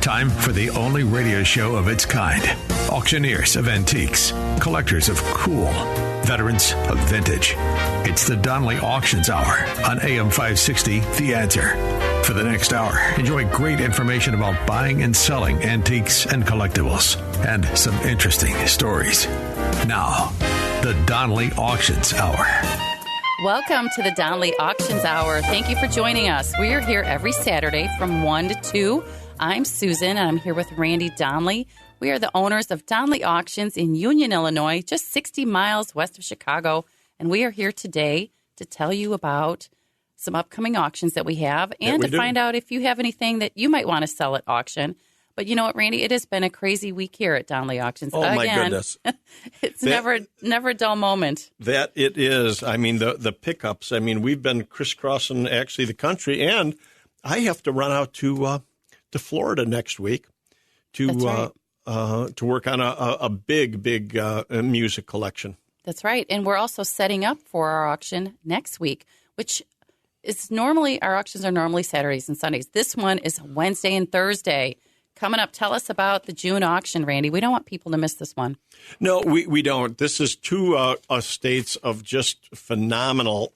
Time for the only radio show of its kind. Auctioneers of antiques, collectors of cool, veterans of vintage. It's the Donnelly Auctions Hour on AM 560, The Answer. For the next hour, enjoy great information about buying and selling antiques and collectibles, and some interesting stories. Now, the Donnelly Auctions Hour. Welcome to the Donnelly Auctions Hour. Thank you for joining us. We are here every Saturday from 1 to 2. I'm Susan, and I'm here with Randy Donnelly. We are the owners of Donnelly Auctions in Union, Illinois, just 60 miles west of Chicago. And we are here today to tell you about some upcoming auctions that we have and to find out if you have anything that you might want to sell at auction. But you know what, Randy? It has been a crazy week here at Donnelly Auctions. Oh, my goodness. It's never a dull moment. That it is. I mean, the pickups. I mean, we've been crisscrossing actually the country, and I have to run out to Florida next week to work on a big music collection. That's right. And we're also setting up for our auction next week, which is normally, our auctions are normally Saturdays and Sundays. This one is Wednesday and Thursday. Coming up, tell us about the June auction, Randy. We don't want people to miss this one. No, we don't. This is two estates of just phenomenal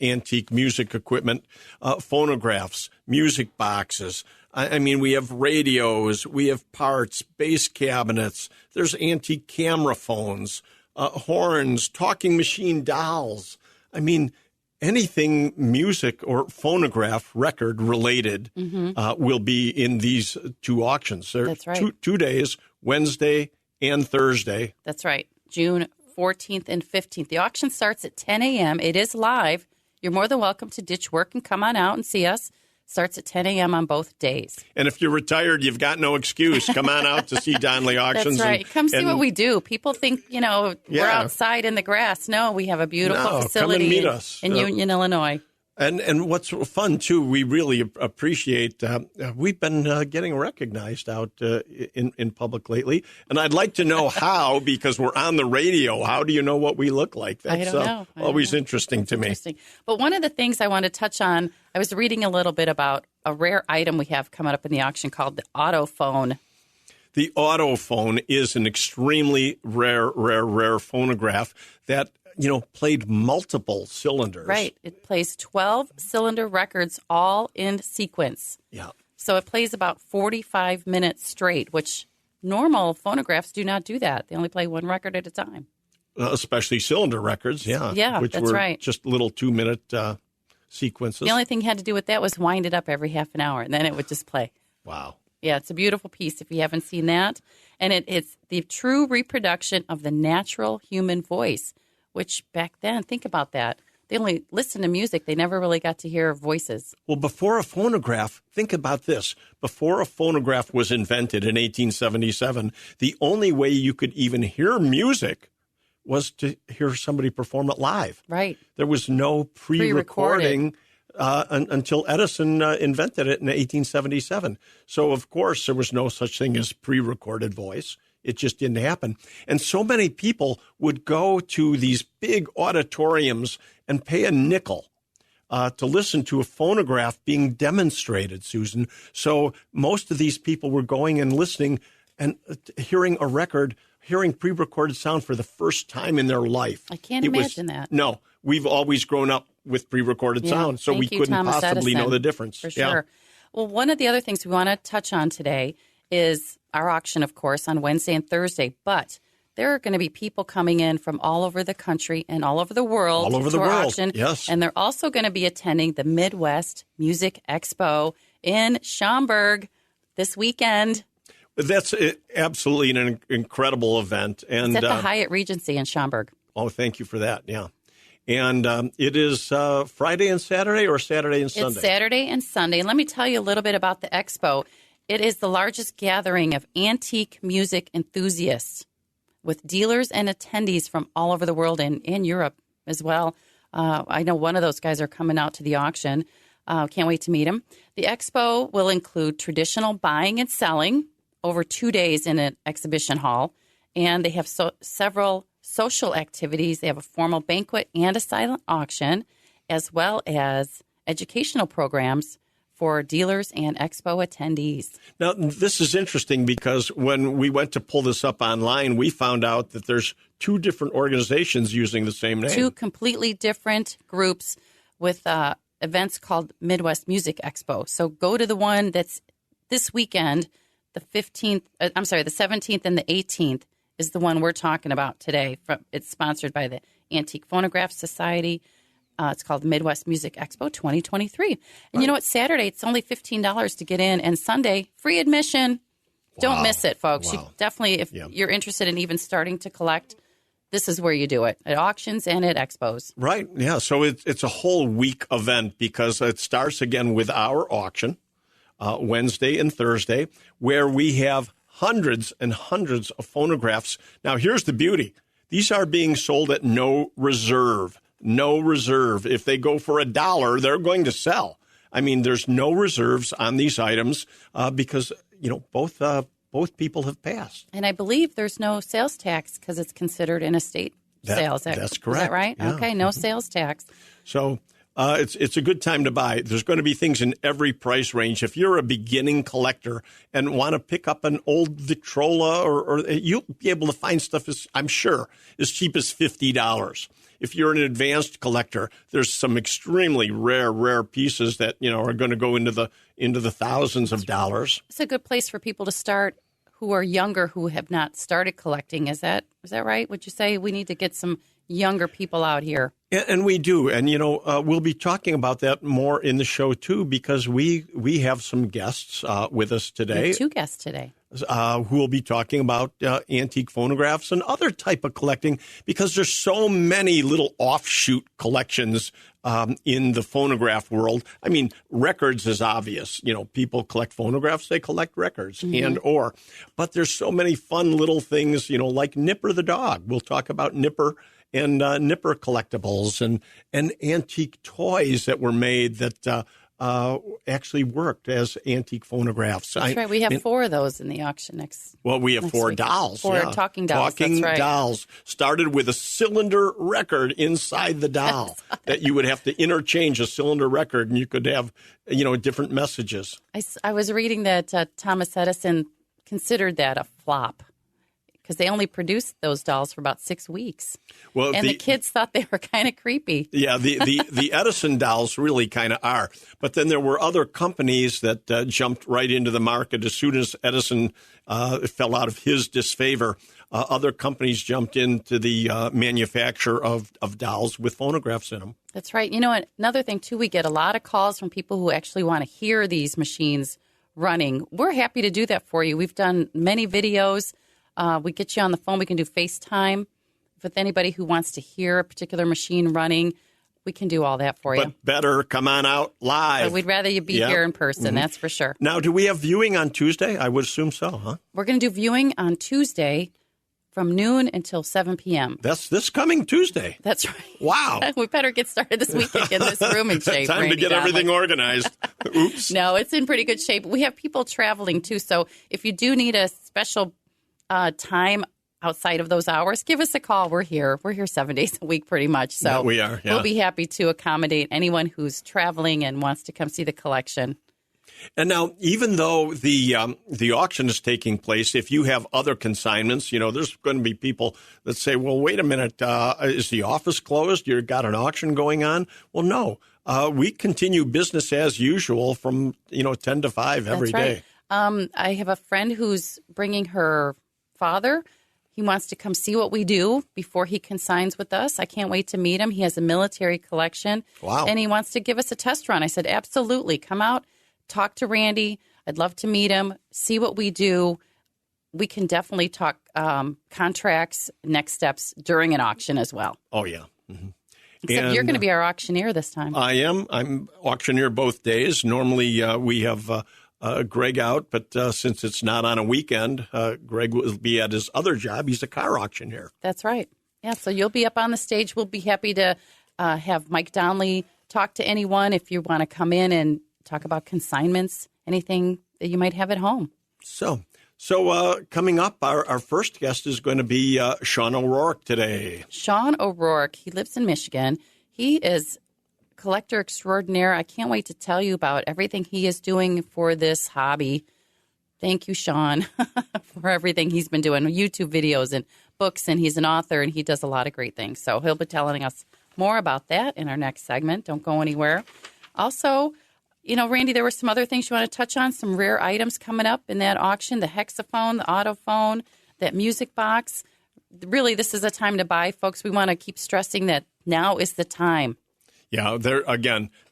antique music equipment, phonographs, music boxes. I mean, we have radios, we have parts, bass cabinets. There's antique camera phones, horns, talking machine dolls. I mean, anything music or phonograph record related will be in these two auctions. That's right. Two days, Wednesday and Thursday. That's right. June 14th and 15th. The auction starts at 10 a.m. It is live. You're more than welcome to ditch work and come on out and see us. Starts at 10 a.m. on both days. And if you're retired, you've got no excuse. Come on out to see Donnelly Auctions. That's right. Come see what we do. People think, we're outside in the grass. No, we have a beautiful facility come and meet us. in Union, Illinois. And what's fun, too, we really appreciate, we've been getting recognized out in public lately. And I'd like to know how, because we're on the radio. How do you know what we look like? That's always interesting to me. But one of the things I want to touch on, I was reading a little bit about a rare item we have coming up in the auction called the autophone. The autophone is an extremely rare phonograph that played multiple cylinders. Right. It plays 12-cylinder records all in sequence. Yeah. So it plays about 45 minutes straight, which normal phonographs do not do that. They only play one record at a time. Especially cylinder records, yeah. Yeah, which that's were right. Just little 2-minute sequences. The only thing you had to do with that was wind it up every half an hour, and then it would just play. Wow. Yeah, it's a beautiful piece if you haven't seen that. And it's the true reproduction of the natural human voice, which back then, think about that. They only listened to music. They never really got to hear voices. Well, before a phonograph, think about this. Before a phonograph was invented in 1877, the only way you could even hear music was to hear somebody perform it live. Right. There was no pre-recording until Edison invented it in 1877. So, of course, there was no such thing as pre-recorded voice. It just didn't happen. And so many people would go to these big auditoriums and pay a nickel to listen to a phonograph being demonstrated, Susan. So most of these people were going and listening and hearing a record, hearing pre-recorded sound for the first time in their life. I can't imagine that. No, we've always grown up with pre-recorded sound, so we couldn't possibly know the difference. For sure. Well, one of the other things we want to touch on today is our auction, of course, on Wednesday and Thursday. But there are going to be people coming in from all over the country and all over the world to our auction. Yes. And they're also going to be attending the Midwest Music Expo in Schaumburg this weekend. That's absolutely an incredible event. And it's at the Hyatt Regency in Schaumburg. Oh, thank you for that. Yeah. And it is Friday and Saturday or Saturday and Sunday? It's Saturday and Sunday. And let me tell you a little bit about the expo. It is the largest gathering of antique music enthusiasts with dealers and attendees from all over the world and Europe as well. I know one of those guys are coming out to the auction. Can't wait to meet him. The expo will include traditional buying and selling over 2 days in an exhibition hall. And they have several social activities. They have a formal banquet and a silent auction, as well as educational programs for dealers and Expo attendees. Now, this is interesting because when we went to pull this up online, we found out that there's two different organizations using the same name. Two completely different groups with events called Midwest Music Expo. So go to the one that's this weekend, the 17th and the 18th is the one we're talking about today. It's sponsored by the Antique Phonographs Society. It's called Midwest Music Expo 2023. And you know what? Saturday, it's only $15 to get in. And Sunday, free admission. Don't miss it, folks. Wow. You definitely, if you're interested in even starting to collect, this is where you do it, at auctions and at expos. Right, yeah. So it's a whole week event because it starts again with our auction, Wednesday and Thursday, where we have hundreds and hundreds of phonographs. Now, here's the beauty. These are being sold at no reserve. No reserve. If they go for $1, they're going to sell. I mean, there's no reserves on these items because, both people have passed. And I believe there's no sales tax because it's considered an estate sales. That's correct. Is that right? Yeah. Okay, no sales tax. So it's a good time to buy. There's going to be things in every price range. If you're a beginning collector and want to pick up an old Victrola, or you'll be able to find stuff, I'm sure, as cheap as $50. If you're an advanced collector, there's some extremely rare pieces that are going to go into the thousands of dollars. It's a good place for people to start who are younger, who have not started collecting. Is that right? Would you say we need to get some younger people out here? And we do. And, we'll be talking about that more in the show, too, because we have some guests with us today. We have two guests today. Who will be talking about antique phonographs and other type of collecting, because there's so many little offshoot collections in the phonograph world. I mean, records is obvious. People collect phonographs, they collect records but there's so many fun little things, like Nipper the dog. We'll talk about Nipper and Nipper collectibles and antique toys that were made that actually worked as antique phonographs. That's right. We have 4 of those in the auction next. Well, we have 4 dolls. 4 talking dolls. Talking that's right. dolls. Started with a cylinder record inside the doll that you would have to interchange a cylinder record, and you could have, different messages. I was reading that Thomas Edison considered that a flop, because they only produced those dolls for about 6 weeks. Well, and the kids thought they were kind of creepy. Yeah, the Edison dolls really kind of are. But then there were other companies that jumped right into the market as soon as Edison fell out of his disfavor. Other companies jumped into the manufacture of dolls with phonographs in them. That's right. Another thing, too, we get a lot of calls from people who actually want to hear these machines running. We're happy to do that for you. We've done many videos. We get you on the phone. We can do FaceTime with anybody who wants to hear a particular machine running. We can do all that for you. But better come on out live. But we'd rather you be here in person, that's for sure. Now, do we have viewing on Tuesday? I would assume so, huh? We're going to do viewing on Tuesday from noon until 7 p.m. That's this coming Tuesday. That's right. Wow. We better get started this weekend, get this room in shape. Time Randy to get Donnelly. everything organized. Oops. No, it's in pretty good shape. We have people traveling, too. So if you do need a special time outside of those hours, give us a call. We're here. We're here 7 days a week pretty much. So yeah, we are. Yeah. We'll be happy to accommodate anyone who's traveling and wants to come see the collection. And now, even though the auction is taking place, if you have other consignments, there's going to be people that say, well, wait a minute, is the office closed? You've got an auction going on? Well, no. We continue business as usual from, 10 to 5 every day. I have a friend who's bringing her father. He wants to come see what we do before he consigns with us. I can't wait to meet him. He has a military collection. Wow. And he wants to give us a test run. I said, absolutely. Come out, talk to Randy. I'd love to meet him, see what we do. We can definitely talk contracts, next steps during an auction as well. Oh, yeah. Mm-hmm. Except you're going to be our auctioneer this time. I am. I'm auctioneer both days. Normally we have Greg out, but since it's not on a weekend, Greg will be at his other job. He's a car auctioneer. That's right. Yeah, so you'll be up on the stage. We'll be happy to have Mike Donnelly talk to anyone if you want to come in and talk about consignments, anything that you might have at home. So coming up, our first guest is going to be Sean O'Rourke today. Sean O'Rourke, he lives in Michigan. He is collector extraordinaire. I can't wait to tell you about everything he is doing for this hobby. Thank you, Sean, for everything he's been doing, YouTube videos and books, and he's an author, and he does a lot of great things. So he'll be telling us more about that in our next segment. Don't go anywhere. Also, Randy, there were some other things you want to touch on, some rare items coming up in that auction, the hexaphone, the autophone, that music box. Really, this is a time to buy, folks. We want to keep stressing that now is the time. Yeah,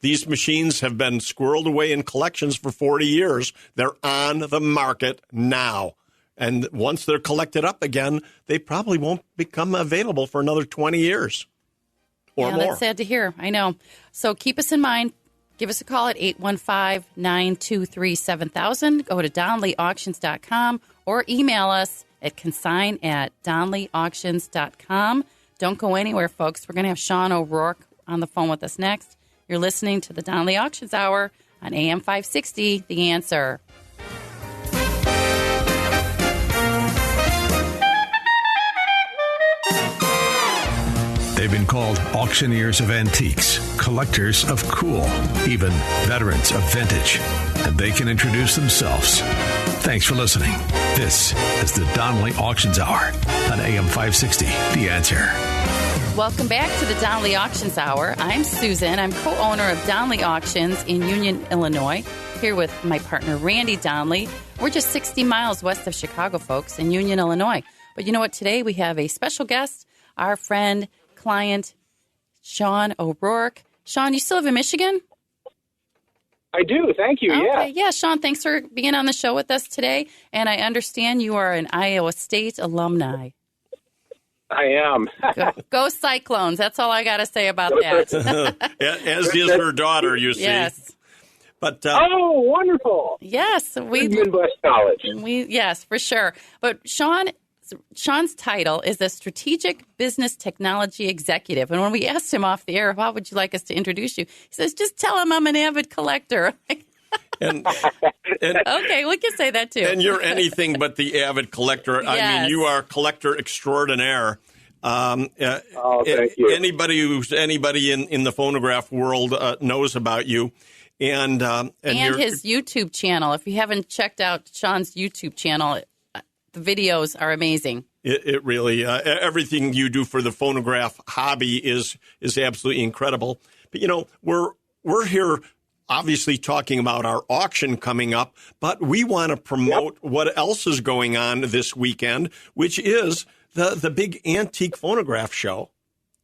these machines have been squirreled away in collections for 40 years. They're on the market now. And once they're collected up again, they probably won't become available for another 20 years or more. That's sad to hear. I know. So keep us in mind. Give us a call at 815-923-7000. Go to DonleyAuctions.com or email us at consign@DonleyAuctions.com. Don't go anywhere, folks. We're going to have Sean O'Rourke on the phone with us next. You're listening to the Donnelly Auctions Hour on AM 560, The Answer. They've been called auctioneers of antiques, collectors of cool, even veterans of vintage. And they can introduce themselves. Thanks for listening. This is the Donnelly Auctions Hour on AM 560, The Answer. Welcome back to the Donnelly Auctions Hour. I'm Susan. I'm co-owner of Donnelly Auctions in Union, Illinois, here with my partner, Randy Donnelly. We're just 60 miles west of Chicago, folks, in Union, Illinois. But you know what? Today we have a special guest, our friend, client, Sean O'Rourke. Sean, you still live in Michigan? I do. Thank you. Okay. Yeah, Sean, thanks for being on the show with us today. And I understand you are an Iowa State alumni. I am. Go Cyclones. That's all I got to say about that. As is her daughter, you see. Yes. But oh, wonderful. Yes. Midwest College. Yes, for sure. But Sean's title is a Strategic Business Technology Executive. And when we asked him off the air, how would you like us to introduce you? He says, just tell him I'm an avid collector. and okay, we can say that too. And you're anything but the avid collector. Yes. I mean, you are collector extraordinaire. Thank you. Anybody in the phonograph world knows about you. And his YouTube channel. If you haven't checked out Sean's YouTube channel, the videos are amazing. It really, everything you do for the phonograph hobby is absolutely incredible. But, we're here obviously talking about our auction coming up, but we want to promote what else is going on this weekend, which is the big antique phonograph show.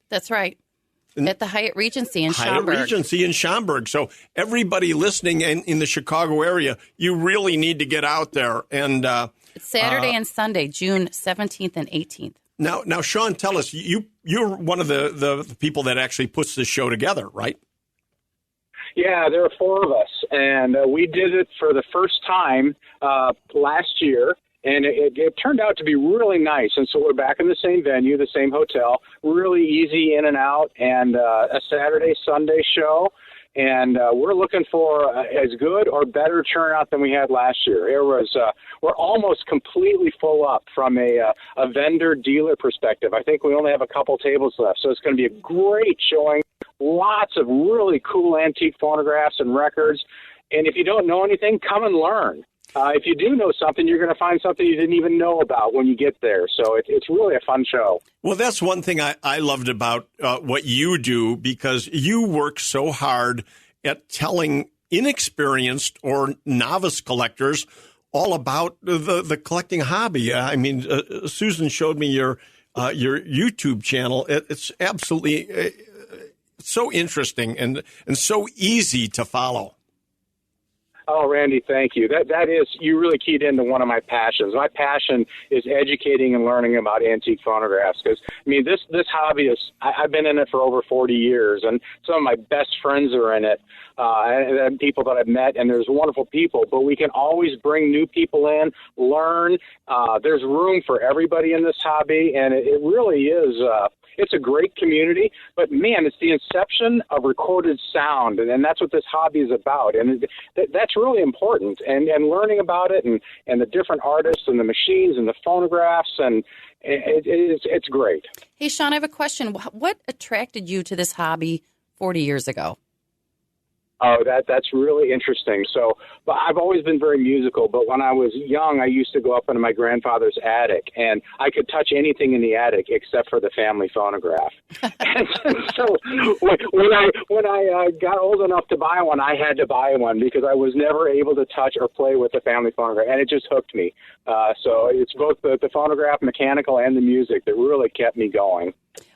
That's right. At the Hyatt Regency in Schaumburg. Hyatt Regency in Schaumburg. So everybody listening in the Chicago area, you really need to get out there. And it's Saturday and Sunday, June 17th and 18th. Now, Sean, tell us, you're one of the people that actually puts this show together, right? Yeah, there are four of us, and we did it for the first time last year, and it turned out to be really nice. And so we're back in the same venue, the same hotel, really easy in and out, and a Saturday, Sunday show. And we're looking for as good or better turnout than we had last year. We're almost completely full up from a vendor dealer perspective. I think we only have a couple tables left, so it's going to be a great showing. Lots of really cool antique phonographs and records. And if you don't know anything, come and learn. If you do know something, you're going to find something you didn't even know about when you get there. So it's really a fun show. Well, that's one thing I loved about what you do, because you work so hard at telling inexperienced or novice collectors all about the collecting hobby. I mean, Susan showed me your YouTube channel. It's absolutely so interesting and so easy to follow. Oh, Randy, thank you. That is, you really keyed into one of my passions. My passion is educating and learning about antique phonographs, because, I mean, this hobby is, I've been in it for over 40 years, and some of my best friends are in it, and people that I've met, and there's wonderful people, but we can always bring new people in, learn. There's room for everybody in this hobby, and it really is, it's a great community, but, man, it's the inception of recorded sound, and that's what this hobby is about, and that's really important, and learning about it and the different artists and the machines and the phonographs, and it's great. Hey, Sean, I have a question. What attracted you to this hobby 40 years ago? Oh, that's really interesting. So, but I've always been very musical. But when I was young, I used to go up into my grandfather's attic, and I could touch anything in the attic except for the family phonograph. And so, when I got old enough to buy one, I had to buy one because I was never able to touch or play with the family phonograph, and it just hooked me. So it's both the phonograph, mechanical, and the music that really kept me going.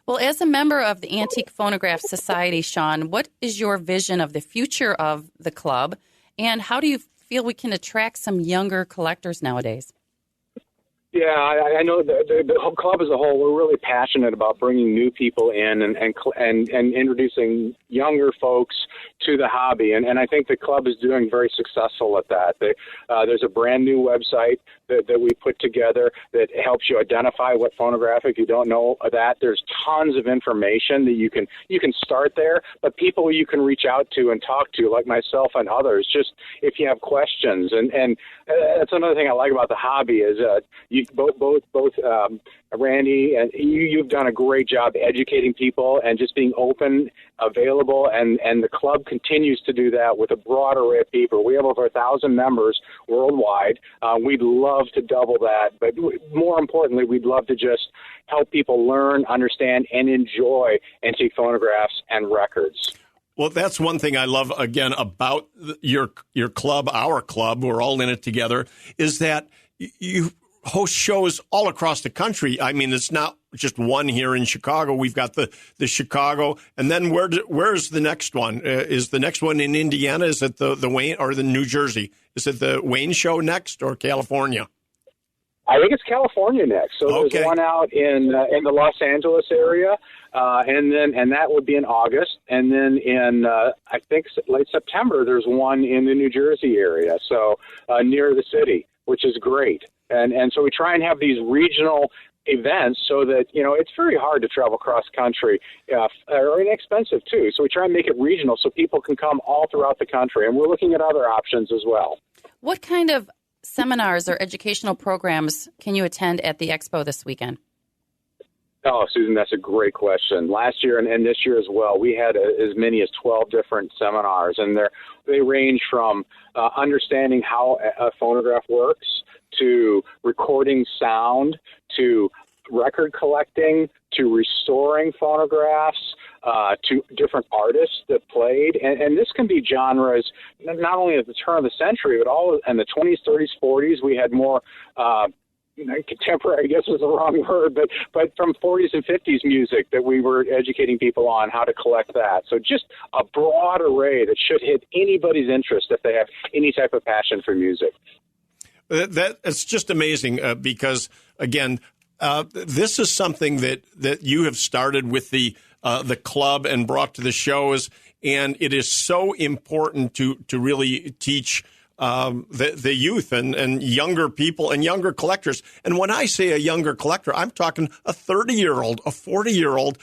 Well, as a member of the Antique Phonograph Society, Sean, what is your vision of the future of the club, and how do you feel we can attract some younger collectors nowadays? Yeah, I know the whole club as a whole, we're really passionate about bringing new people in and introducing younger folks to the hobby. And I think the club is doing very successful at that. There's a brand new website that we put together that helps you identify what phonograph. If you don't know that, there's tons of information that you can start there, but people you can reach out to and talk to, like myself and others, just if you have questions. And that's another thing I like about the hobby is both Randy and you've done a great job educating people and just being open, available, and the club continues to do that with a broad array of people. We have over 1,000 members worldwide. We'd love to double that, but more importantly, we'd love to just help people learn, understand, and enjoy antique phonographs and records. Well, that's one thing I love, again, about your club, our club, we're all in it together, is that you host shows all across the country. I mean, it's not just one here in Chicago. We've got the Chicago, and then where's the next one? Is the next one in Indiana? Is it the Wayne or the New Jersey? Is it the Wayne show next or California? I think it's California next. So There's one out in the Los Angeles area, and that would be in August. And then in I think late September, there's one in the New Jersey area, so near the city, which is great. And so we try and have these regional events so that, it's very hard to travel cross country, or inexpensive too. So we try and make it regional so people can come all throughout the country. And we're looking at other options as well. What kind of seminars or educational programs can you attend at the Expo this weekend? Oh, Susan, that's a great question. Last year and this year as well, we had as many as 12 different seminars, and they range from understanding how a phonograph works to recording sound to record collecting to restoring phonographs to different artists that played. And this can be genres not only at the turn of the century, but all in the 20s, 30s, 40s. We had more contemporary, I guess is the wrong word, but from 40s and 50s music that we were educating people on how to collect that. So just a broad array that should hit anybody's interest if they have any type of passion for music. It's just amazing because, again, this is something that you have started with the club and brought to the shows, and it is so important to really teach the youth and younger people and younger collectors. And when I say a younger collector, I'm talking a 30-year-old, a 40-year-old.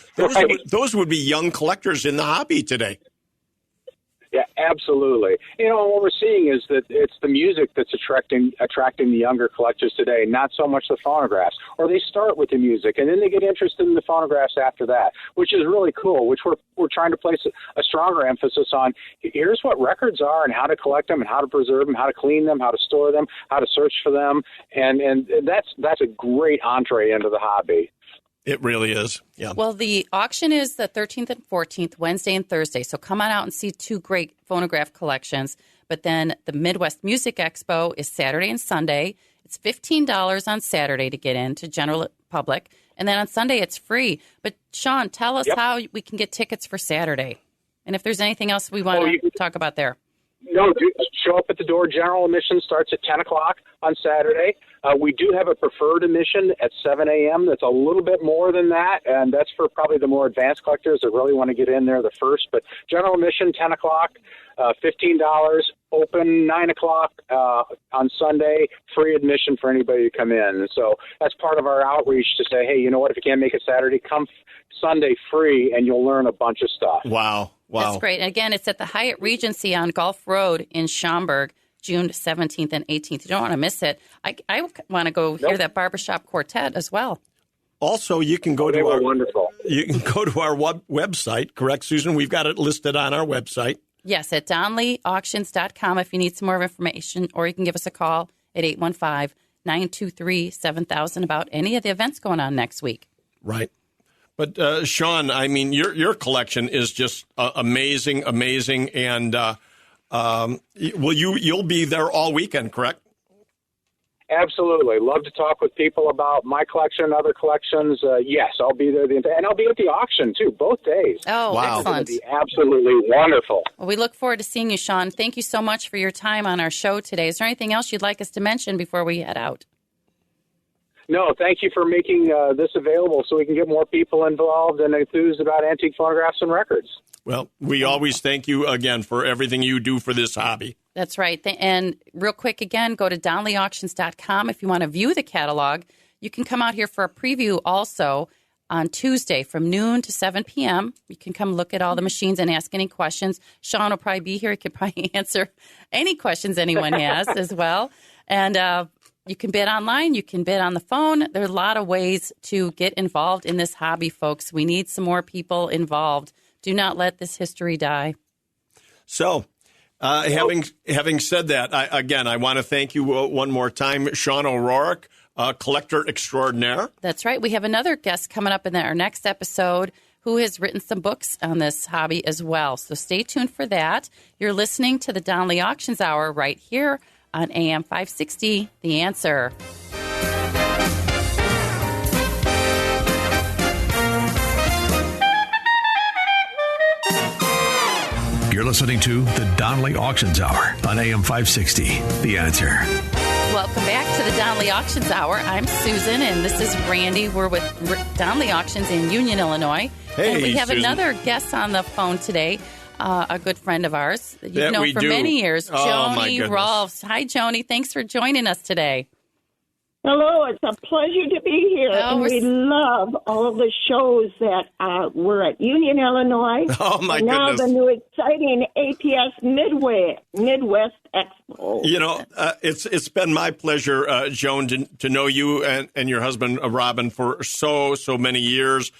Those would be young collectors in the hobby today. Yeah, absolutely. What we're seeing is that it's the music that's attracting the younger collectors today, not so much the phonographs. Or they start with the music, and then they get interested in the phonographs after that, which is really cool, which we're trying to place a stronger emphasis on. Here's what records are and how to collect them and how to preserve them, how to clean them, how to store them, how to search for them. And that's a great entree into the hobby. It really is. Yeah. Well, the auction is the 13th and 14th, Wednesday and Thursday. So come on out and see two great phonograph collections. But then the Midwest Music Expo is Saturday and Sunday. It's $15 on Saturday to get in to general public. And then on Sunday, it's free. But, Sean, tell us how we can get tickets for Saturday. And if there's anything else we want to talk about there. No, show up at the door. General admission starts at 10 o'clock on Saturday. We do have a preferred admission at 7 a.m. That's a little bit more than that, and that's for probably the more advanced collectors that really want to get in there the first. But general admission, 10 o'clock, $15, open 9 o'clock on Sunday, free admission for anybody to come in. So that's part of our outreach to say, hey, you know what, if you can't make it Saturday, come Sunday free, and you'll learn a bunch of stuff. Wow. That's great. And again, it's at the Hyatt Regency on Gulf Road in Schaumburg, June 17th and 18th. You don't want to miss it. I want to go hear that barbershop quartet as well. Also, you can go to our wonderful. You can go to our website, correct, Susan? We've got it listed on our website. Yes, at DonleyAuctions.com if you need some more information, or you can give us a call at 815-923-7000 about any of the events going on next week. Right. But, Sean, I mean, your collection is just amazing, and you'll be there all weekend, correct? Absolutely. Love to talk with people about my collection, other collections. Yes, I'll be there. And I'll be at the auction, too, both days. Oh, wow. Excellent. It's going to be absolutely wonderful. Well, we look forward to seeing you, Sean. Thank you so much for your time on our show today. Is there anything else you'd like us to mention before we head out? No, thank you for making this available so we can get more people involved and enthused about antique phonographs and records. Well, we always thank you again for everything you do for this hobby. That's right. And real quick, again, go to DonleyAuctions.com if you want to view the catalog. You can come out here for a preview also on Tuesday from noon to 7 p.m. You can come look at all the machines and ask any questions. Sean will probably be here. He could probably answer any questions anyone has as well. And you can bid online. You can bid on the phone. There are a lot of ways to get involved in this hobby, folks. We need some more people involved. Do not let this history die. So, having said that, I want to thank you one more time, Sean O'Rourke, collector extraordinaire. That's right. We have another guest coming up in our next episode who has written some books on this hobby as well. So stay tuned for that. You're listening to the Donley Auctions Hour right here on AM 560, The Answer. You're listening to the Donley Auctions Hour on AM 560, The Answer. Welcome back to the Donley Auctions Hour. I'm Susan, and this is Randy. We're with Donley Auctions in Union, Illinois. Hey, and we have Susan. another guest on the phone today, a good friend of ours that you've known for many years, Joni Rolfs. Hi, Joni. Thanks for joining us today. Hello, it's a pleasure to be here. Oh, and we love all of the shows that were at Union, Illinois. Oh, my and now goodness. the new exciting APS Midwest Expo. You know, it's been my pleasure, Joan, to know you and your husband, Robin, for so many years.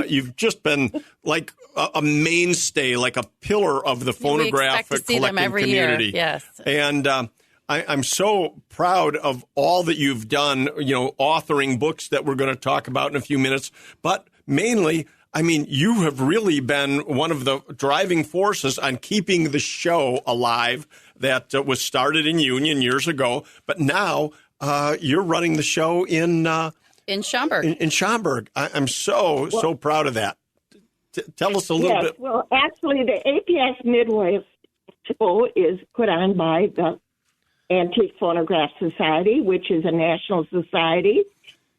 You've just been like a mainstay, like a pillar of the phonographic collecting community. Yes. And I'm so proud of all that you've done, you know, authoring books that we're going to talk about in a few minutes. But mainly, I mean, you have really been one of the driving forces on keeping the show alive that was started in Union years ago. But now you're running the show in Schaumburg. In Schaumburg. I'm so proud of that. Tell us a little bit. Well, actually, the APS Midwest Expo is put on by the Antique Phonograph Society, which is a national society.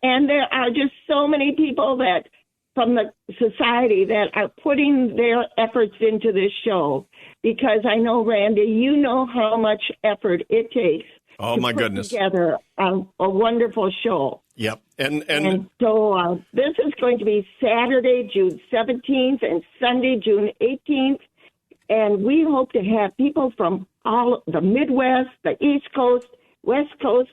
And there are just so many people that from the society that are putting their efforts into this show. Because I know, Randy, you know how much effort it takes to put together a wonderful show. Yep. And so this is going to be Saturday, June 17th, and Sunday, June 18th. And we hope to have people from all the Midwest, the East Coast, West Coast,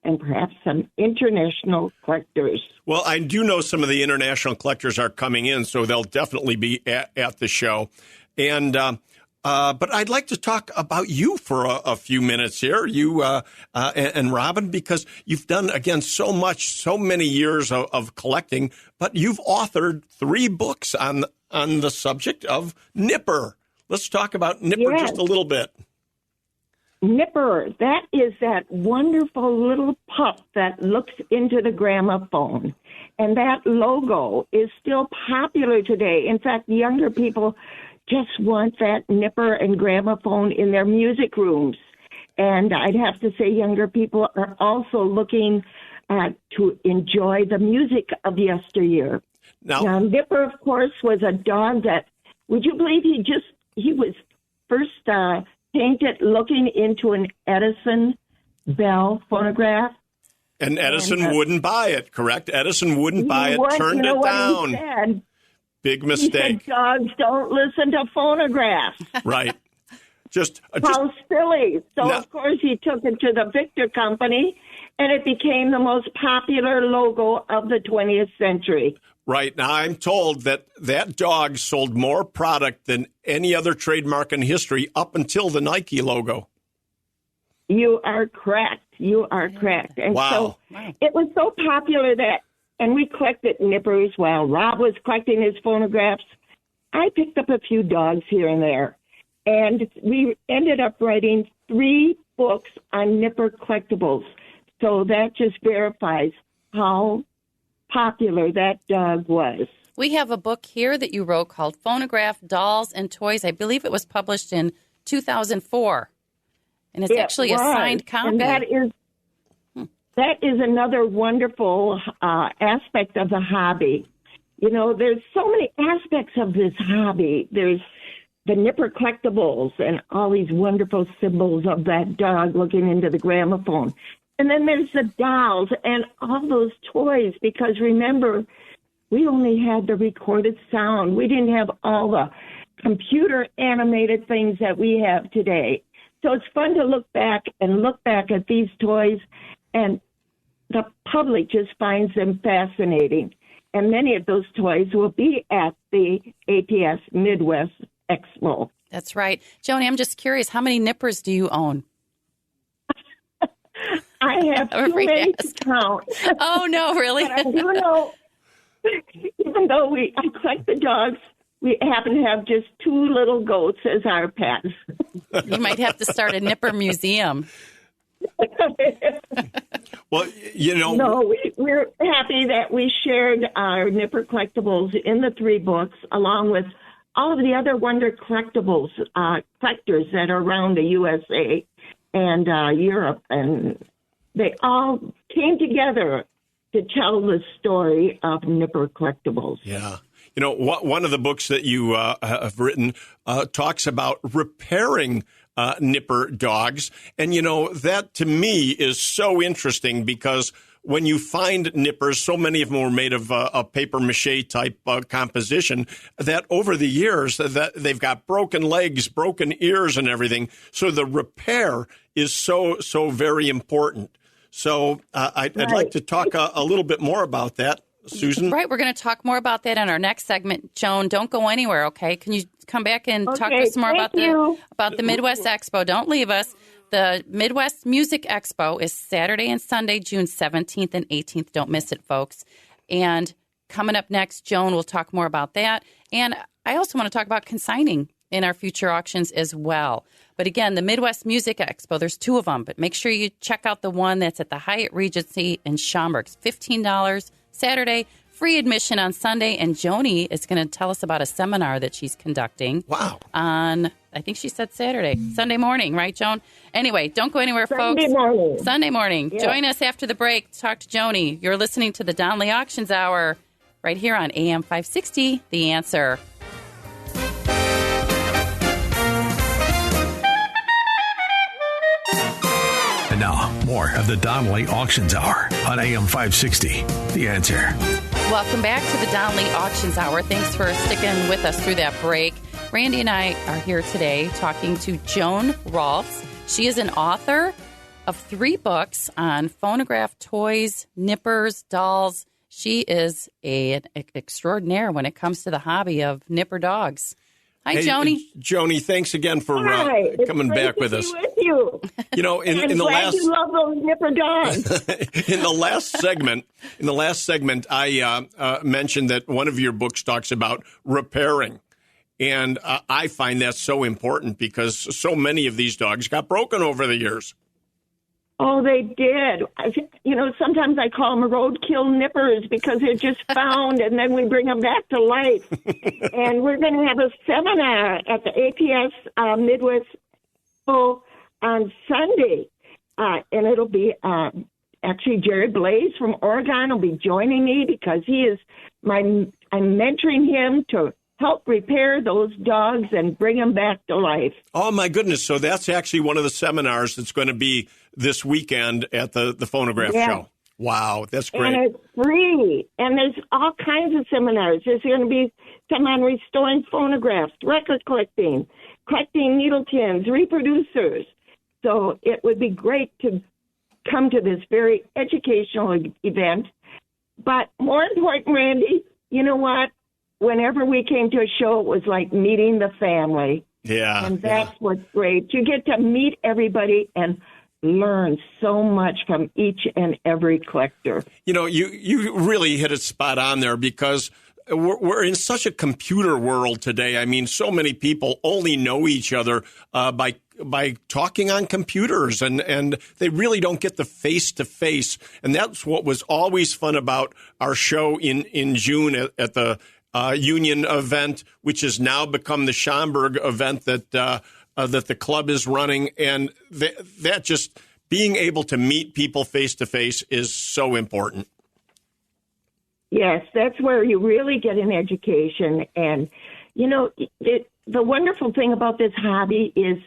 and perhaps some international collectors. Well, I do know some of the international collectors are coming in, so they'll definitely be at the show. And but I'd like to talk about you for a few minutes here, you and Robin, because you've done, again, so much, so many years of collecting, but you've authored 3 books on the subject of Nipper. Let's talk about Nipper just a little bit. Nipper, that is that wonderful little pup that looks into the gramophone. And that logo is still popular today. In fact, younger people just want that Nipper and gramophone in their music rooms. And I'd have to say younger people are also looking to enjoy the music of yesteryear. Now, Nipper, of course, was a dog that, would you believe he was first painted looking into an Edison Bell phonograph. And Edison wouldn't buy it, correct? Edison wouldn't buy it, turned it down. He said? Big mistake. He said, dogs don't listen to phonographs. Right. How silly. So, of course, he took it to the Victor Company, and it became the most popular logo of the 20th century. Right. Now, I'm told that dog sold more product than any other trademark in history up until the Nike logo. You are correct. You are correct. And wow. So it was so popular that, and we collected nippers while Rob was collecting his phonographs. I picked up a few dogs here and there, and we ended up writing 3 books on nipper collectibles. So that just verifies how popular that dog was. We have a book here that you wrote called Phonograph, Dolls, and Toys. I believe it was published in 2004. And it's actually a signed copy. And that is another wonderful aspect of the hobby. You know, there's so many aspects of this hobby. There's the nipper collectibles and all these wonderful symbols of that dog looking into the gramophone. And then there's the dolls and all those toys, because remember, we only had the recorded sound. We didn't have all the computer animated things that we have today. So it's fun to look back at these toys, and the public just finds them fascinating. And many of those toys will be at the APS Midwest Expo. That's right. Joni, I'm just curious, how many nippers do you own? I have too many to count. Oh, no, really? But I do know, even though I collect the dogs, we happen to have just 2 little goats as our pets. You might have to start a nipper museum. Well, you know. No, we're happy that we shared our nipper collectibles in the 3 books, along with all of the other wonder collectibles, collectors that are around the USA and Europe. And they all came together to tell the story of nipper collectibles. Yeah. You know, one of the books that you have written talks about repairing nipper dogs. And, you know, that to me is so interesting, because when you find nippers, so many of them were made of a paper mache type composition, that over the years that they've got broken legs, broken ears and everything. So the repair is so very important. So I'd like to talk a little bit more about that. Susan? Right. We're going to talk more about that in our next segment. Joan, don't go anywhere, okay? Can you come back and talk to us more about the Midwest Expo? Don't leave us. The Midwest Music Expo is Saturday and Sunday, June 17th and 18th. Don't miss it, folks. And coming up next, Joan will talk more about that. And I also want to talk about consigning in our future auctions as well. But again, the Midwest Music Expo, there's 2 of them, but make sure you check out the one that's at the Hyatt Regency in Schaumburg. It's $15 Saturday, free admission on Sunday, and Joni is going to tell us about a seminar that she's conducting. Wow. On, I think she said Sunday morning, right, Joan? Anyway, don't go anywhere, folks. Sunday morning. Yeah. Join us after the break to talk to Joni. You're listening to the Donley Auctions Hour right here on AM 560, The Answer. And now, more of the Donley Auctions Hour on AM 560. The Answer. Welcome back to the Donley Auctions Hour. Thanks for sticking with us through that break. Randy and I are here today talking to Joan Rolfs. She is an author of 3 books on phonograph, toys, nippers, dolls. She is an extraordinaire when it comes to the hobby of nipper dogs. Hi, Joni. Joni, thanks again for coming back with us. With you. You know, in the last, you love those nipper dogs. in the last segment, I mentioned that one of your books talks about repairing, and I find that so important, because so many of these dogs got broken over the years. Oh, they did. You know, sometimes I call them roadkill nippers, because they're just found and then we bring them back to life. And we're going to have a seminar at the APS Midwest Expo on Sunday. And it'll be actually Jerry Blaze from Oregon will be joining me, because I'm mentoring him to help repair those dogs and bring them back to life. Oh, my goodness. So that's actually one of the seminars that's going to be this weekend at the Phonograph show. Wow, that's great. And it's free. And there's all kinds of seminars. There's going to be some on restoring phonographs, record collecting needle tins, reproducers. So it would be great to come to this very educational event. But more important, Randy, you know what? Whenever we came to a show, it was like meeting the family. Yeah. And that's what's great. You get to meet everybody and learn so much from each and every collector. You know, you really hit it spot on there, because we're in such a computer world today. I mean, so many people only know each other by talking on computers, and they really don't get the face-to-face. And that's what was always fun about our show in June at the Union event, which has now become the Schaumburg event that the club is running. And that just being able to meet people face-to-face is so important. Yes, that's where you really get an education. And, you know, the wonderful thing about this hobby is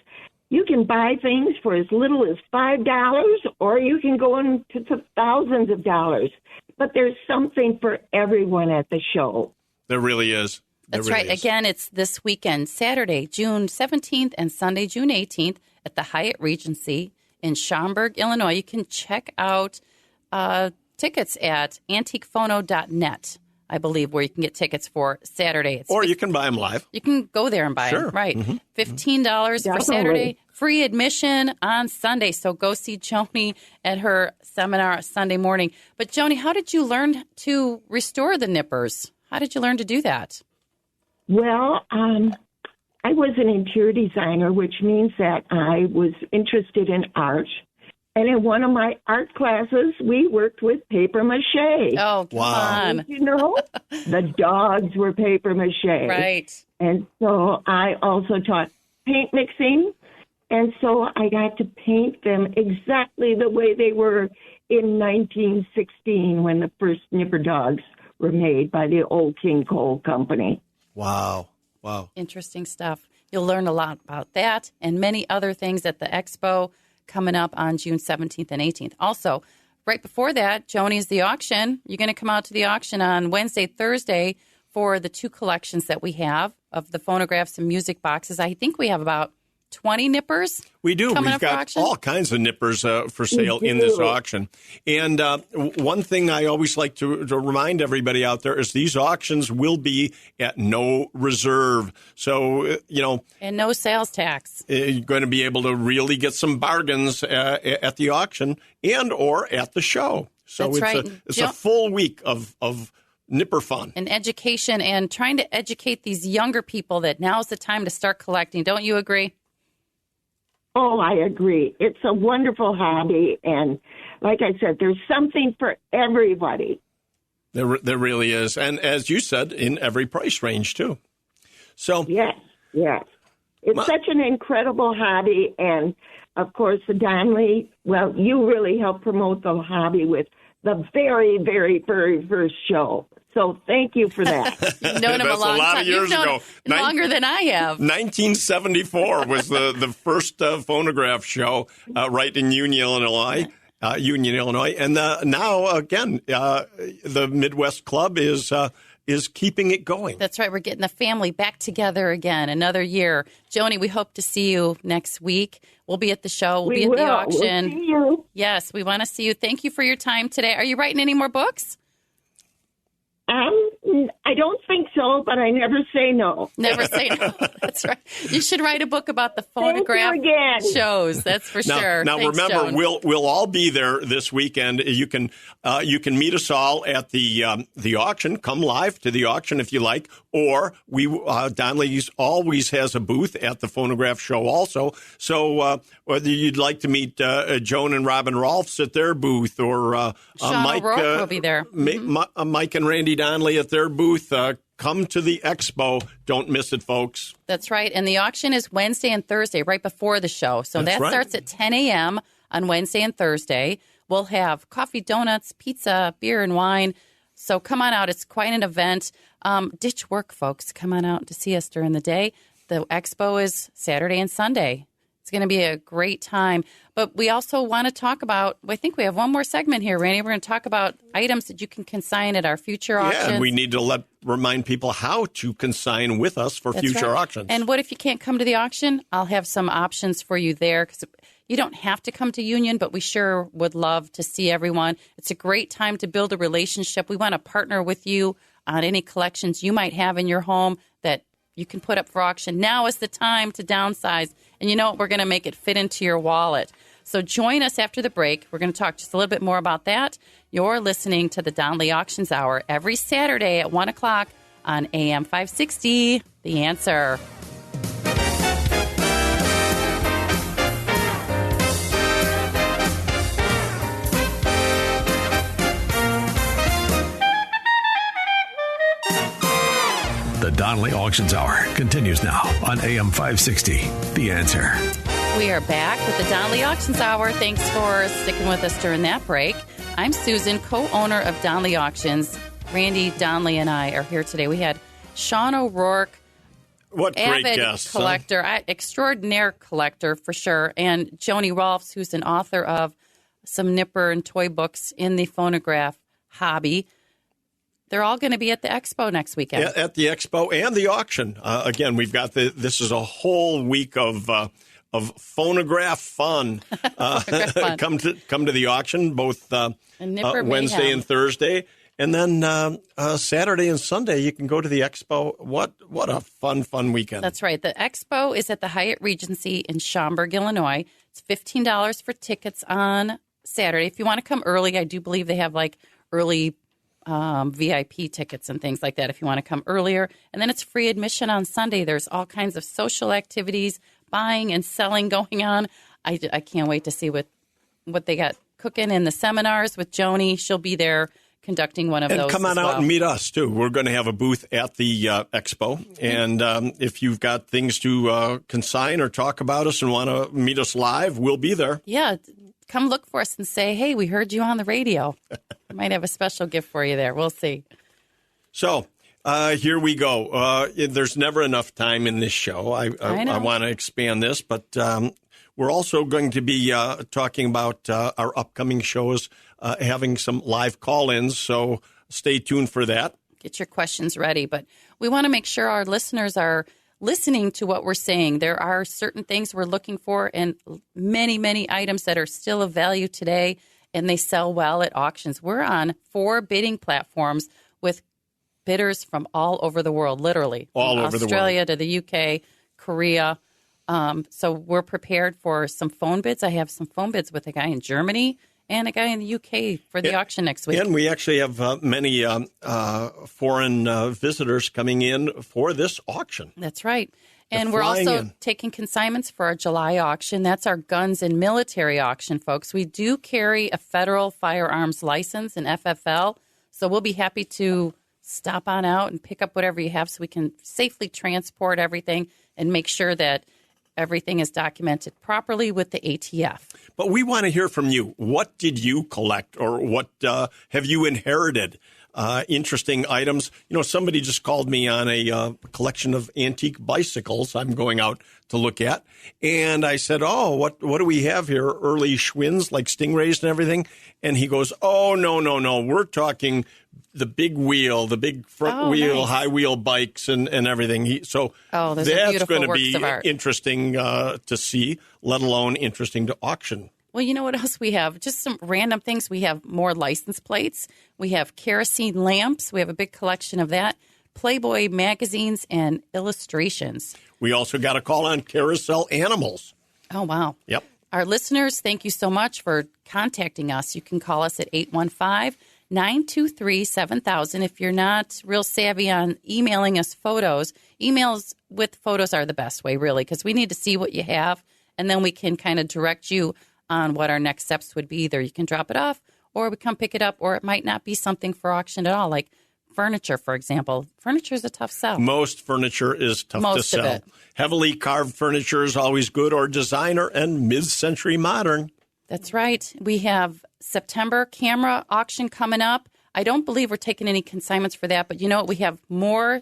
you can buy things for as little as $5, or you can go into thousands of dollars. But there's something for everyone at the show. There really is. That's right. Again, it's this weekend, Saturday, June 17th and Sunday, June 18th at the Hyatt Regency in Schaumburg, Illinois. You can check out tickets at antiquephono.net, I believe, where you can get tickets for Saturday. Or you can buy them live. You can go there and buy them, right. Mm-hmm. $15 for Saturday, free admission on Sunday. So go see Joni at her seminar Sunday morning. But Joni, how did you learn to restore the nippers? How did you learn to do that? Well, I was an interior designer, which means that I was interested in art. And in one of my art classes, we worked with paper mache. Oh, come on. You know, the dogs were paper mache. Right. And so I also taught paint mixing. And so I got to paint them exactly the way they were in 1916 when the first nipper dogs were made by the old King Cole Company. Wow. Interesting stuff. You'll learn a lot about that and many other things at the Expo coming up on June 17th and 18th. Also, right before that, Joni's the auction. You're going to come out to the auction on Wednesday, Thursday for the two collections that we have of the phonographs and music boxes. I think we have about 20 nippers. We do. We've got all kinds of nippers for sale in this auction. And one thing I always like to remind everybody out there is these auctions will be at no reserve. So, you know. And no sales tax. You're going to be able to really get some bargains at the auction and or at the show. So it's a full week of nipper fun. And education and trying to educate these younger people that now's the time to start collecting. Don't you agree? Oh, I agree. It's a wonderful hobby. And like I said, there's something for everybody. There really is. And as you said, in every price range, too. So Yes. It's such an incredible hobby. And, of course, the Donnelly, well, you really helped promote the hobby with the very, very, very first show. So thank you for that. You've known him a long lot time. of years ago. Longer than I have. 1974 was the first phonograph show right in Union, Illinois. And now, again, the Midwest Club is keeping it going. That's right. We're getting the family back together again, another year. Joni, we hope to see you next week. We'll be at the show. We'll be at the auction. We'll see you. Yes, we want to see you. Thank you for your time today. Are you writing any more books? I don't think so, but I never say no. Never say no. That's right. You should write a book about the phonograph shows. That's for sure. Now Thanks, remember, Joan. we'll all be there this weekend. You can meet us all at the auction. Come live to the auction if you like, or Donnelly's always has a booth at the phonograph show also. So whether you'd like to meet Joan and Robin Rolfs at their booth, or Mike O'Rourke will be there. Mike and Randy Donnelly at their booth. Come to the Expo. Don't miss it, folks. That's right. And the auction is Wednesday and Thursday, right before the show. So that starts at 10 a.m. on Wednesday and Thursday. We'll have coffee, donuts, pizza, beer, and wine. So come on out. It's quite an event. Ditch work, folks. Come on out to see us during the day. The Expo is Saturday and Sunday. It's going to be a great time. But we also want to talk about, I think we have one more segment here, Randy. We're going to talk about items that you can consign at our future auctions. Yeah, and we need to remind people how to consign with us for future auctions. And what if you can't come to the auction? I'll have some options for you there, because you don't have to come to Union, but we sure would love to see everyone. It's a great time to build a relationship. We want to partner with you on any collections you might have in your home that you can put up for auction. Now is the time to downsize. And you know what? We're going to make it fit into your wallet. So join us after the break. We're going to talk just a little bit more about that. You're listening to the Donley Auctions Hour every Saturday at 1 o'clock on AM 560. The Answer. The Donley Auctions Hour continues now on AM 560. The Answer. We are back with the Donley Auctions Hour. Thanks for sticking with us during that break. I'm Susan, co-owner of Donley Auctions. Randy Donley and I are here today. We had Sean O'Rourke, what great avid guest, collector, extraordinaire collector for sure, and Joni Rolfs, who's an author of some nipper and toy books in the phonograph hobby. They're all going to be at the Expo next weekend. Yeah, at the Expo and the auction. Again, we've got this is a whole week of phonograph fun. Come to the auction both Wednesday and Thursday, and then Saturday and Sunday you can go to the Expo. What a fun weekend! That's right. The Expo is at the Hyatt Regency in Schaumburg, Illinois. It's $15 for tickets on Saturday. If you want to come early, I do believe they have like early VIP tickets and things like that if you want to come earlier. And then it's free admission on Sunday. There's all kinds of social activities, buying and selling going on. I can't wait to see what they got cooking in the seminars with Joni. She'll be there conducting one of those. And come on out and meet us, too. We're going to have a booth at the Expo. And if you've got things to consign or talk about us and want to meet us live, we'll be there. Yeah. Come look for us and say, hey, we heard you on the radio. We might have a special gift for you there. We'll see. So here we go. There's never enough time in this show. I want to expand this, but we're also going to be talking about our upcoming shows, having some live call-ins. So stay tuned for that. Get your questions ready. But we want to make sure our listeners are listening to what we're saying. There are certain things we're looking for and many, many items that are still of value today, and they sell well at auctions. We're on 4 bidding platforms with bidders from all over the world, literally. All over the world. Australia to the UK, Korea. So we're prepared for some phone bids. I have some phone bids with a guy in Germany and a guy in the UK for the auction next week. And we actually have many foreign visitors coming in for this auction. That's right. And we're also taking consignments for our July auction. That's our guns and military auction, folks. We do carry a federal firearms license, an FFL, so we'll be happy to stop on out and pick up whatever you have so we can safely transport everything and make sure that everything is documented properly with the ATF. But we want to hear from you. What did you collect, or what have you inherited? Interesting items. You know, somebody just called me on a collection of antique bicycles I'm going out to look at. And I said, oh, what do we have here? Early Schwinns, like Stingrays and everything? And he goes, oh, no. We're talking the big wheel, the big front wheel, nice. High wheel bikes and everything. That's going to be interesting to see, let alone interesting to auction. Well, you know what else we have? Just some random things. We have more license plates. We have kerosene lamps. We have a big collection of that. Playboy magazines and illustrations. We also got a call on carousel animals. Oh, wow. Yep. Our listeners, thank you so much for contacting us. You can call us at 815-923-7000. If you're not real savvy on emailing us photos, emails with photos are the best way, really, because we need to see what you have, and then we can kind of direct you on what our next steps would be. Either you can drop it off, or we come pick it up, or it might not be something for auction at all, like furniture, for example. Furniture is a tough sell. Most furniture is tough to sell. Of it. Heavily carved furniture is always good, or designer and mid-century modern. That's right. We have September camera auction coming up. I don't believe we're taking any consignments for that, but you know what? We have more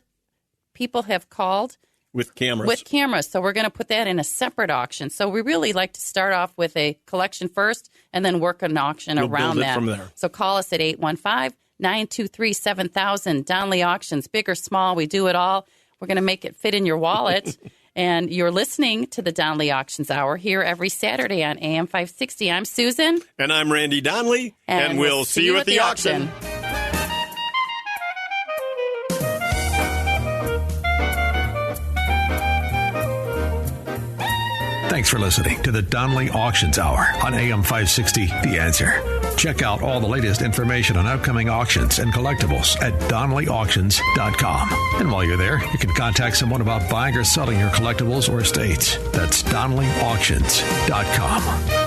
people have called. With cameras. So we're going to put that in a separate auction. So we really like to start off with a collection first and then work an auction around that. From there. So call us at 815-923-7000. Donley Auctions, big or small, we do it all. We're going to make it fit in your wallet. And you're listening to the Donley Auctions Hour here every Saturday on AM 560. I'm Susan. And I'm Randy Donley. And we'll see you at the auction. Thanks for listening to the Donnelly Auctions Hour on AM 560, The Answer. Check out all the latest information on upcoming auctions and collectibles at DonnellyAuctions.com. And while you're there, you can contact someone about buying or selling your collectibles or estates. That's DonnellyAuctions.com.